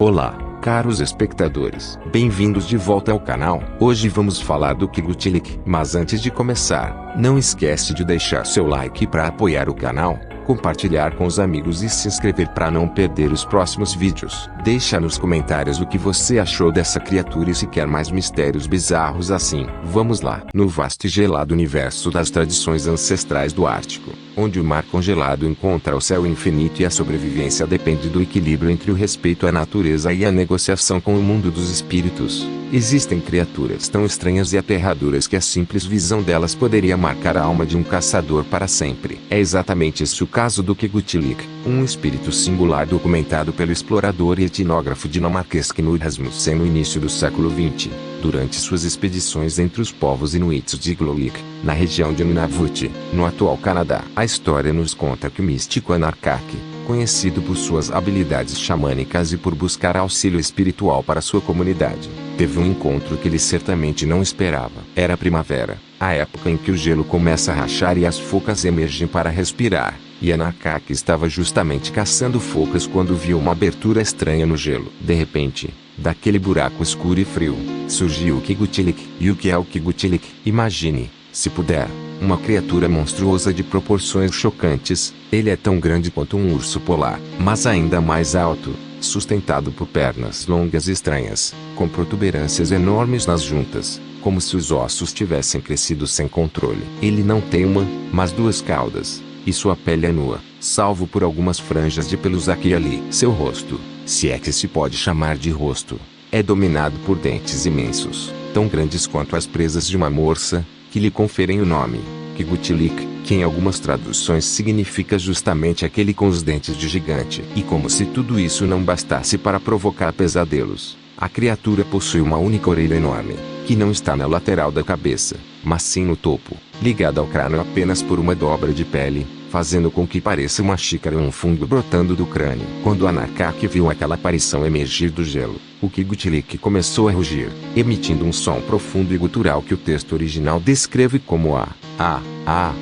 Olá, caros espectadores. Bem-vindos de volta ao canal. Hoje vamos falar do Kigutilik. Mas antes de começar, não esquece de deixar seu like para apoiar o canal, compartilhar com os amigos e se inscrever para não perder os próximos vídeos. Deixa nos comentários o que você achou dessa criatura e se quer mais mistérios bizarros assim. Vamos lá. No vasto e gelado universo das tradições ancestrais do Ártico, onde o mar congelado encontra o céu infinito e a sobrevivência depende do equilíbrio entre o respeito à natureza e a negociação com o mundo dos espíritos, existem criaturas tão estranhas e aterradoras que a simples visão delas poderia marcar a alma de um caçador para sempre. É exatamente esse o caso do Kigutilik, um espírito singular documentado pelo explorador e etnógrafo dinamarquês Knut Rasmussen no início do século XX, durante suas expedições entre os povos inuits de Iglulik, na região de Nunavut, no atual Canadá. A história nos conta que o místico Anarkak, conhecido por suas habilidades xamânicas e por buscar auxílio espiritual para sua comunidade, teve um encontro que ele certamente não esperava. Era primavera, a época em que o gelo começa a rachar e as focas emergem para respirar, e Anarkak estava justamente caçando focas quando viu uma abertura estranha no gelo. De repente, daquele buraco escuro e frio, surgiu o Kigutilik. E o que é o Kigutilik? Imagine, se puder, uma criatura monstruosa de proporções chocantes. Ele é tão grande quanto um urso polar, mas ainda mais alto, sustentado por pernas longas e estranhas, com protuberâncias enormes nas juntas, como se os ossos tivessem crescido sem controle. Ele não tem uma, mas duas caudas, e sua pele é nua, salvo por algumas franjas de pelos aqui e ali. Seu rosto, se é que se pode chamar de rosto, é dominado por dentes imensos, tão grandes quanto as presas de uma morsa, que lhe conferem o nome, Kigutilik, que em algumas traduções significa justamente aquele com os dentes de gigante. E como se tudo isso não bastasse para provocar pesadelos, a criatura possui uma única orelha enorme, que não está na lateral da cabeça, mas sim no topo, ligada ao crânio apenas por uma dobra de pele, fazendo com que pareça uma xícara ou um fungo brotando do crânio. Quando Anarkak viu aquela aparição emergir do gelo, o Kigutilik começou a rugir, emitindo um som profundo e gutural que o texto original descreve como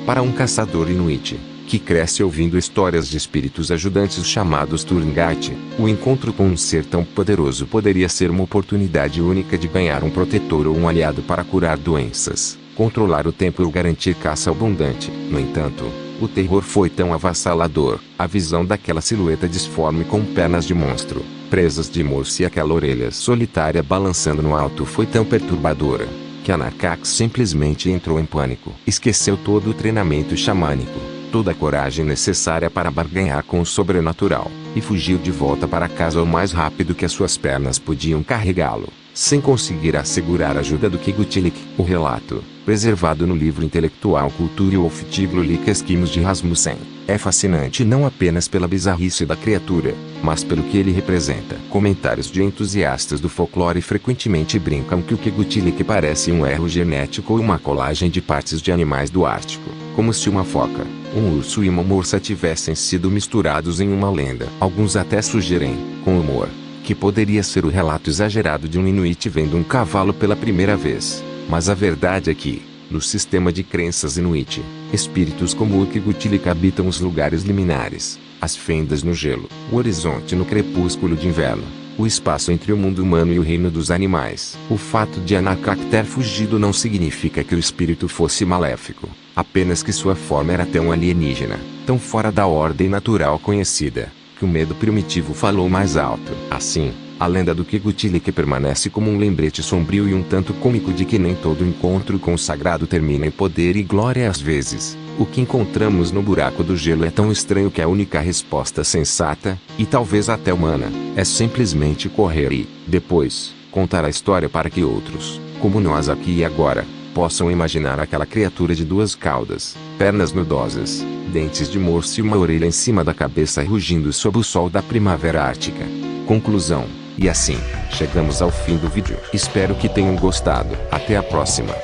para um caçador inuit, que cresce ouvindo histórias de espíritos ajudantes chamados Turngat. O encontro com um ser tão poderoso poderia ser uma oportunidade única de ganhar um protetor ou um aliado para curar doenças, controlar o tempo ou garantir caça abundante. No entanto, o terror foi tão avassalador, a visão daquela silhueta disforme com pernas de monstro, presas de morso e aquela orelha solitária balançando no alto foi tão perturbadora, que Anarkak simplesmente entrou em pânico. Esqueceu todo o treinamento xamânico, toda a coragem necessária para barganhar com o sobrenatural, e fugiu de volta para casa o mais rápido que as suas pernas podiam carregá-lo, sem conseguir assegurar a ajuda do Kigutilik. O relato, preservado no livro intelectual Culture of Tiglulik Esquimos de Rasmussen, é fascinante não apenas pela bizarrice da criatura, mas pelo que ele representa. Comentários de entusiastas do folclore frequentemente brincam que o Kigutilik parece um erro genético ou uma colagem de partes de animais do Ártico, como se uma foca, um urso e uma morsa tivessem sido misturados em uma lenda. Alguns até sugerem, com humor, que poderia ser o relato exagerado de um inuit vendo um cavalo pela primeira vez. Mas a verdade é que, no sistema de crenças inuit, espíritos como o Kigutilik habitam os lugares liminares, as fendas no gelo, o horizonte no crepúsculo de inverno, o espaço entre o mundo humano e o reino dos animais. O fato de Anarkak ter fugido não significa que o espírito fosse maléfico, apenas que sua forma era tão alienígena, tão fora da ordem natural conhecida, que o medo primitivo falou mais alto. Assim, a lenda do Kigutilik permanece como um lembrete sombrio e um tanto cômico de que nem todo encontro com o sagrado termina em poder e glória. Às vezes, o que encontramos no buraco do gelo é tão estranho que a única resposta sensata, e talvez até humana, é simplesmente correr e, depois, contar a história para que outros, como nós aqui e agora, possam imaginar aquela criatura de duas caudas, pernas nudosas, dentes de morso e uma orelha em cima da cabeça rugindo sob o sol da primavera ártica. Conclusão. E assim, chegamos ao fim do vídeo. Espero que tenham gostado. Até a próxima.